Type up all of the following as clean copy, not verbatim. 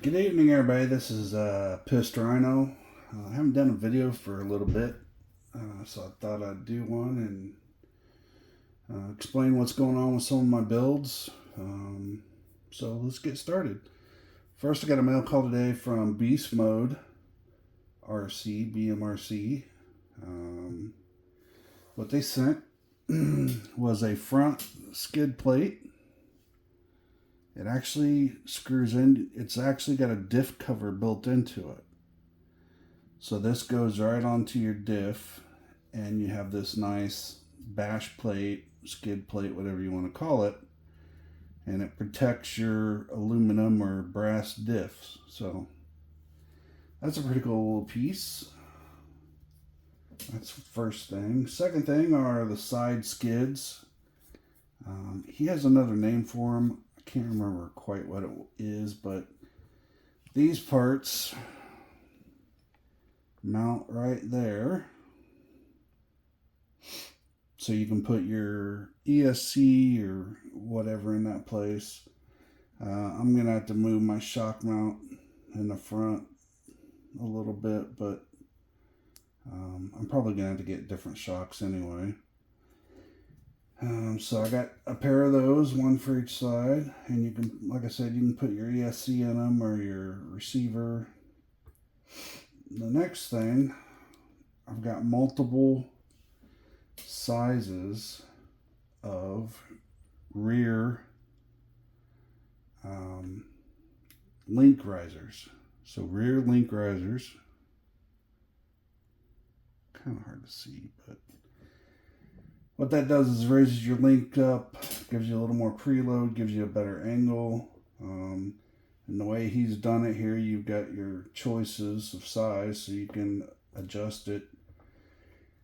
Good evening, everybody. This is Pissed Rhino. I haven't done a video for a little bit, so I thought I'd do one and explain what's going on with some of my builds. So let's get started. First, I got a mail call today from Beast Mode RC, BMRC. What they sent was a front skid plate. It actually screws in, it's actually got a diff cover built into it. So this goes right onto your diff, and you have this nice bash plate, skid plate, whatever you want to call it, and it protects your aluminum or brass diffs. So that's a pretty cool little piece. That's the first thing. Second thing are the side skids. He has another name for them. I can't remember quite what it is, but these parts mount right there. So you can put your ESC or whatever in that place. I'm going to have to move my shock mount in the front a little bit, but I'm probably going to have to get different shocks anyway. So I got a pair of those, one for each side, and you can, like I said, you can put your ESC in them or your receiver. The next thing, I've got multiple sizes of rear link risers. So rear link risers, kind of hard to see, but what that does is raises your link up, gives you a little more preload, gives you a better angle. And the way he's done it here, you've got your choices of size, so you can adjust it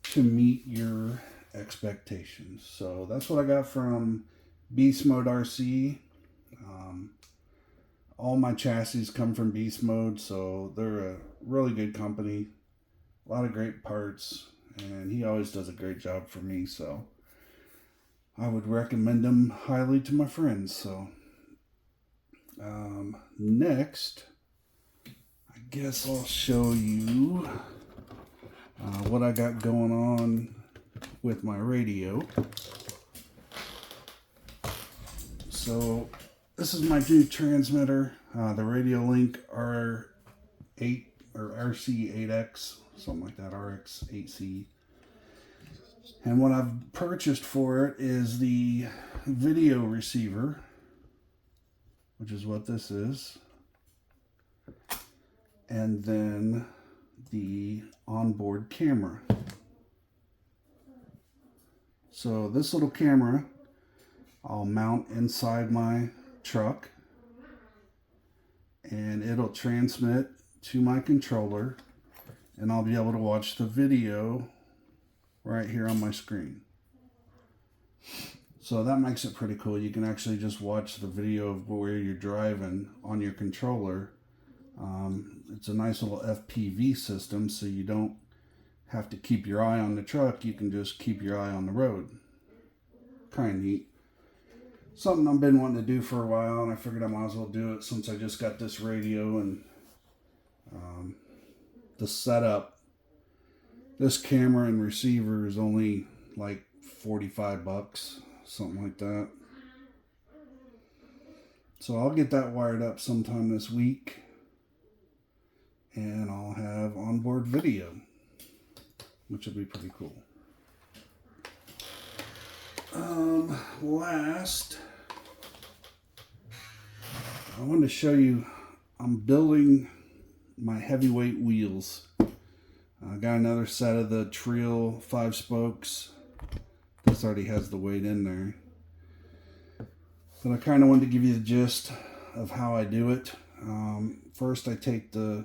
to meet your expectations. So that's what I got from Beast Mode RC. All my chassis come from Beast Mode, so they're a really good company. A lot of great parts. And he always does a great job for me, so I would recommend him highly to my friends. So next, I guess I'll show you what I got going on with my radio. So this is my new transmitter, the Radiolink R8 or RC8X. Something like that, Trx4m. And what I've purchased for it is the video receiver, which is what this is, and then the onboard camera. So this little camera I'll mount inside my truck, and it'll transmit to my controller, and I'll be able to watch the video right here on my screen. So that makes it pretty cool. You can actually just watch the video of where you're driving on your controller. It's a nice little FPV system, so you don't have to keep your eye on the truck. You can just keep your eye on the road. Kind of neat. Something I've been wanting to do for a while, and I figured I might as well do it since I just got this radio and the setup. This camera and receiver is only like $45, something like that. So I'll get that wired up sometime this week, and I'll have onboard video, which will be pretty cool. Last, I wanted to show you, I'm building my heavyweight wheels. I got another set of the Trx4m 5 spokes. This already has the weight in there. But I kind of wanted to give you the gist of how I do it. First, I take the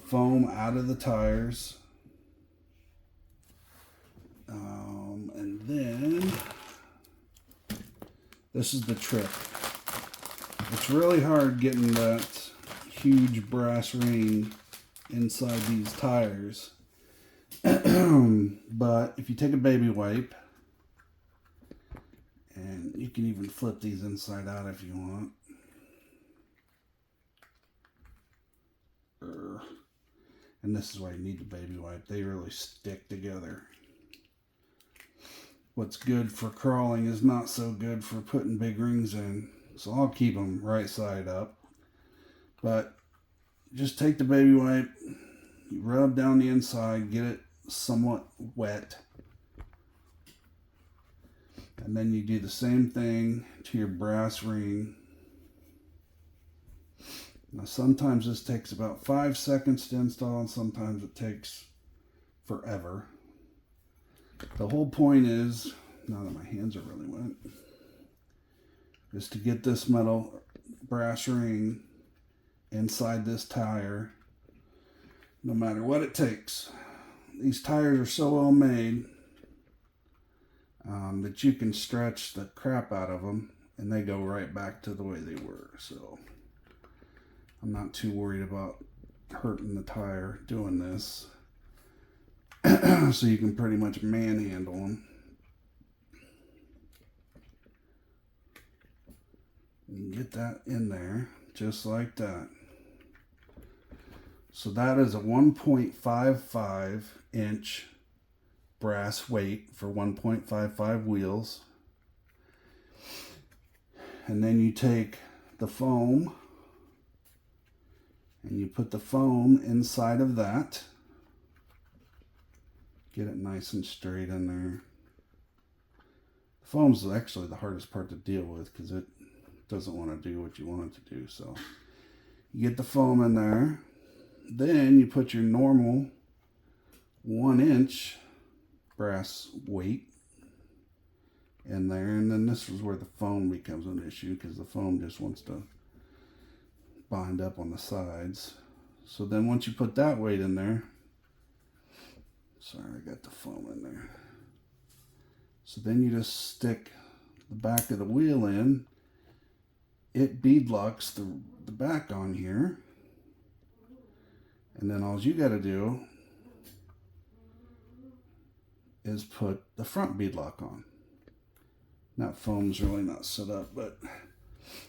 foam out of the tires. And then, this is the trick. It's really hard getting that huge brass ring inside these tires. But if you take a baby wipe, and you can even flip these inside out if you want, And this is why you need the baby wipe. They really stick together. What's good for crawling is not so good for putting big rings in. So I'll keep them right side up. But just take the baby wipe, you rub down the inside, get it somewhat wet. And then you do the same thing to your brass ring. Now sometimes this takes about 5 seconds to install, and sometimes it takes forever. The whole point is, now that my hands are really wet, is to get this metal brass ring inside this tire, no matter what it takes. These tires are so well made that you can stretch the crap out of them and they go right back to the way they were. So I'm not too worried about hurting the tire doing this. So you can pretty much manhandle them. You get that in there just like that. So that is a 1.55 inch brass weight for 1.55 wheels. And then you take the foam and you put the foam inside of that. Get it nice and straight in there. The foam's actually the hardest part to deal with because it doesn't want to do what you want it to do. So you get the foam in there. Then you put your normal 1 inch brass weight in there, and then this is where the foam becomes an issue because the foam just wants to bind up on the sides. So then once you put that weight in there, sorry, I got the foam in there. So then you just stick the back of the wheel in. It bead locks the back on here. And then all you got to do is put the front bead lock on. That foam's really not set up, but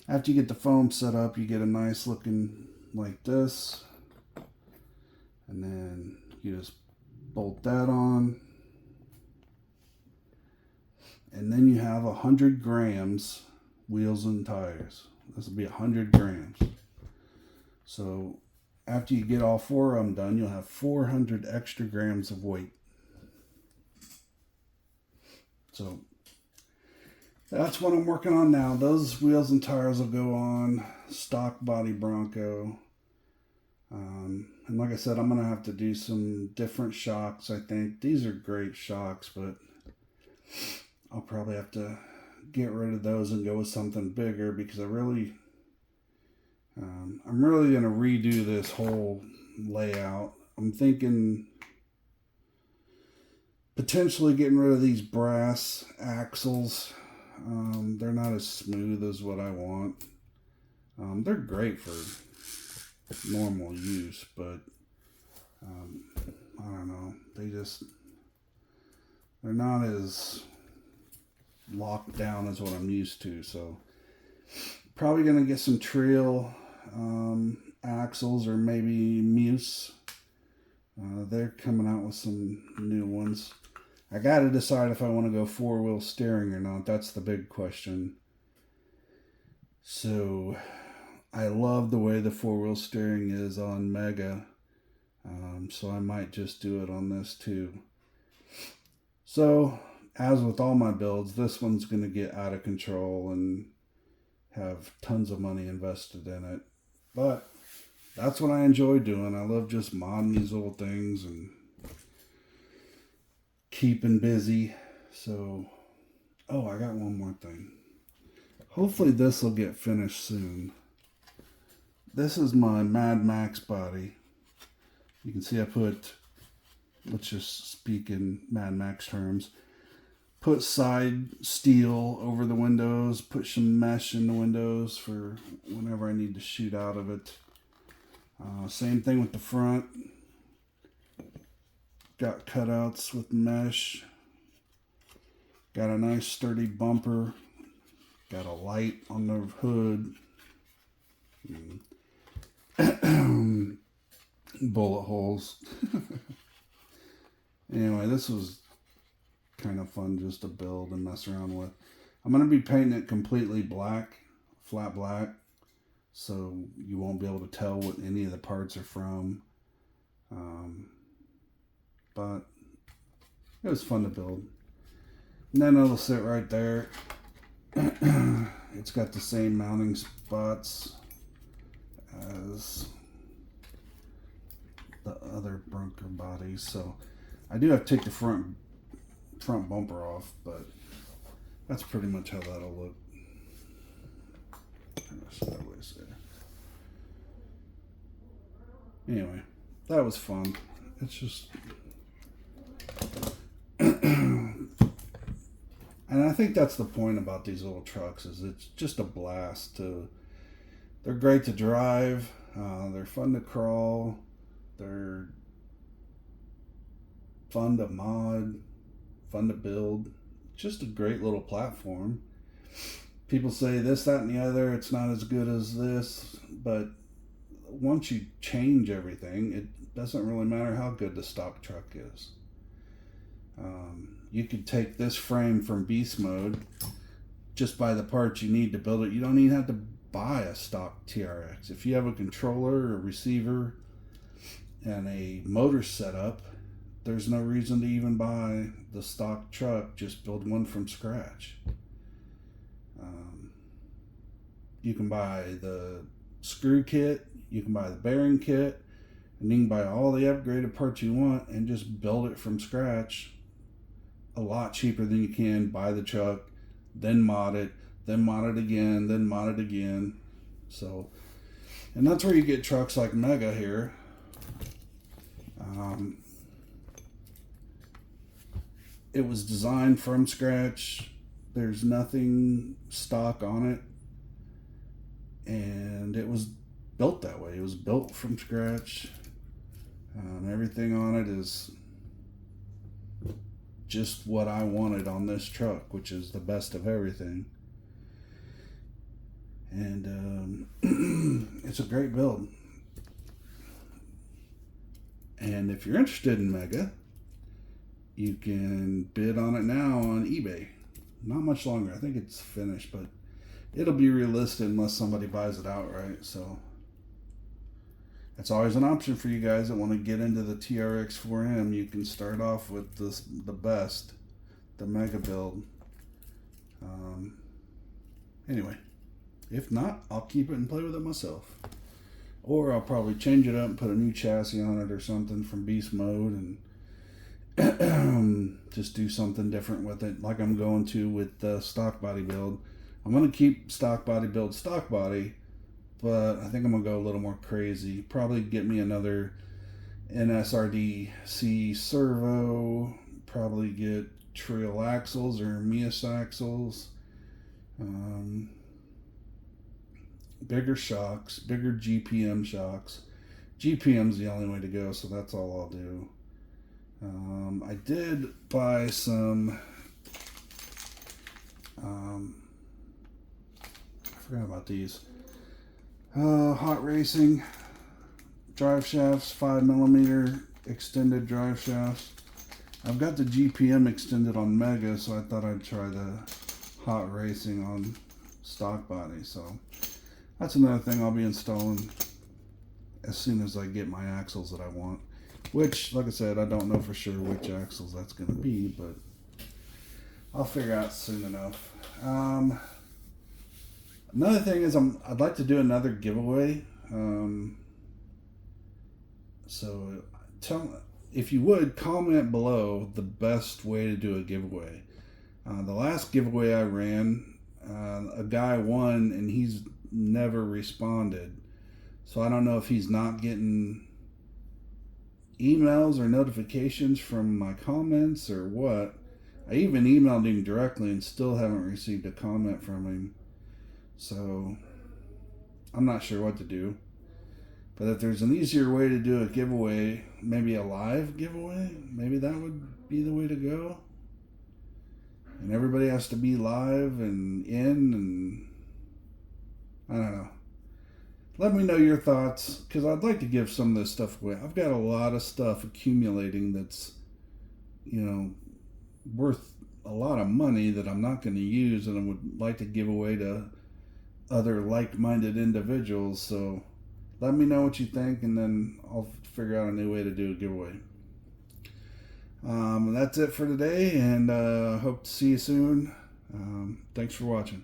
after you get the foam set up, you get a nice looking like this. And then you just bolt that on. And then you have 100 grams wheels and tires. This will be 100 grams. So after you get all 4 of them done, you'll have 400 extra grams of weight. So that's what I'm working on now. Those wheels and tires will go on stock body Bronco. And like I said, I'm going to have to do some different shocks, I think. These are great shocks, but I'll probably have to get rid of those and go with something bigger because I'm really going to redo this whole layout. I'm thinking potentially getting rid of these brass axles. They're not as smooth as what I want. They're great for normal use, but I don't know. They're not as locked down as what I'm used to. So probably going to get some trail axles or maybe Muse. They're coming out with some new ones. I got to decide if I want to go 4-wheel steering or not. That's the big question. So I love the way the 4-wheel steering is on Mega. So I might just do it on this too. So as with all my builds, this one's going to get out of control and have tons of money invested in it. But that's what I enjoy doing. I love just modding these little things and keeping busy. So, oh, I got one more thing. Hopefully this will get finished soon. This is my Mad Max body. You can see I put, let's just speak in Mad Max terms, put side steel over the windows, put some mesh in the windows for whenever I need to shoot out of it. Same thing with the front. Got cutouts with mesh. Got a nice sturdy bumper. Got a light on the hood. bullet holes. Anyway, this was kind of fun just to build and mess around with. I'm going to be painting it completely black, flat black, so you won't be able to tell what any of the parts are from. But it was fun to build. And then it'll sit right there. It's got the same mounting spots as the other Bronco bodies, so I do have to take the front bumper off, but that's pretty much how that'll look. Sideways there. Anyway, that was fun. It's just and I think that's the point about these little trucks, is it's just a blast to. They're great to drive. They're fun to crawl. They're fun to mod, fun to build. Just a great little platform. People say this, that, and the other, it's not as good as this, but once you change everything, it doesn't really matter how good the stock truck is. You could take this frame from beast mode, just buy the parts you need to build it. You don't even have to buy a stock TRX. If you have a controller, a receiver, and a motor setup, there's no reason to even buy the stock truck. Just build one from scratch. You can buy the screw kit, you can buy the bearing kit, and you can buy all the upgraded parts you want and just build it from scratch a lot cheaper than you can buy the truck, then mod it again, then mod it again. So, and that's where you get trucks like Mega here. It was designed from scratch. There's nothing stock on it, and it was built that way. It was built from scratch. Everything on it is just what I wanted on this truck, which is the best of everything. And it's a great build. And if you're interested in Mega, you can bid on it now on eBay. Not much longer. I think it's finished, but it'll be relisted unless somebody buys it outright. So that's always an option for you guys that want to get into the Trx4m. You can start off with the best, the Mega build. Anyway, if not, I'll keep it and play with it myself. Or I'll probably change it up and put a new chassis on it or something from beast mode and just do something different with it, like I'm going to with the stock body build. I'm going to keep stock body build stock body, but I think I'm going to go a little more crazy. Probably get me another NSRD-C servo, probably get Trill axles or Mias axles, bigger shocks, bigger GPM shocks. GPM's the only way to go, so that's all I'll do. I did buy some, I forgot about these, Hot Racing drive shafts, 5mm extended drive shafts. I've got the GPM extended on Mega, so I thought I'd try the Hot Racing on stock body. So that's another thing I'll be installing as soon as I get my axles that I want. Which, like I said, I don't know for sure which axles that's going to be, but I'll figure out soon enough. Another thing is I'd like to do another giveaway. So if you would, comment below the best way to do a giveaway. The last giveaway I ran, a guy won and he's never responded. So I don't know if he's not getting emails or notifications from my comments or what. I even emailed him directly and still haven't received a comment from him. So I'm not sure what to do. But if there's an easier way to do a giveaway, maybe a live giveaway, maybe that would be the way to go. And everybody has to be live and in, and I don't know. let me know your thoughts, because I'd like to give some of this stuff away. I've got a lot of stuff accumulating that's, you know, worth a lot of money that I'm not going to use, and I would like to give away to other like-minded individuals. So let me know what you think, and then I'll figure out a new way to do a giveaway. That's it for today, and hope to see you soon. Thanks for watching.